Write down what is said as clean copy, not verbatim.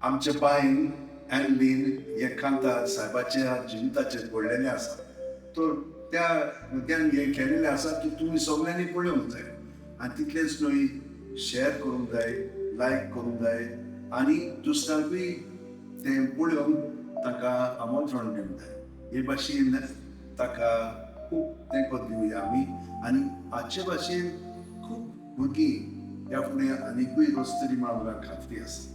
आमच्या बायन एनलीन हे कांता साहेबाच्या जिविताचेर पडलेलें आसा. तर त्या भुरग्यांक हें केलेलें आसा की तुमी सगळ्यांनी पळोवंक जाय आनी तितलेंच न्हय, शेअर करूंक जाय, लायक करूंक जाय आनी दुसऱ्यांकूय तें पळोवन ताका आमंत्रण दिवंक जाय. हे भाशेन ताका खूब तेंको दिवया आमी आनी हाचे भाशेन खूब भुरगीं ह्या फुडें आनिकूय रचतलीं म्हण म्हाका खात्री आसा.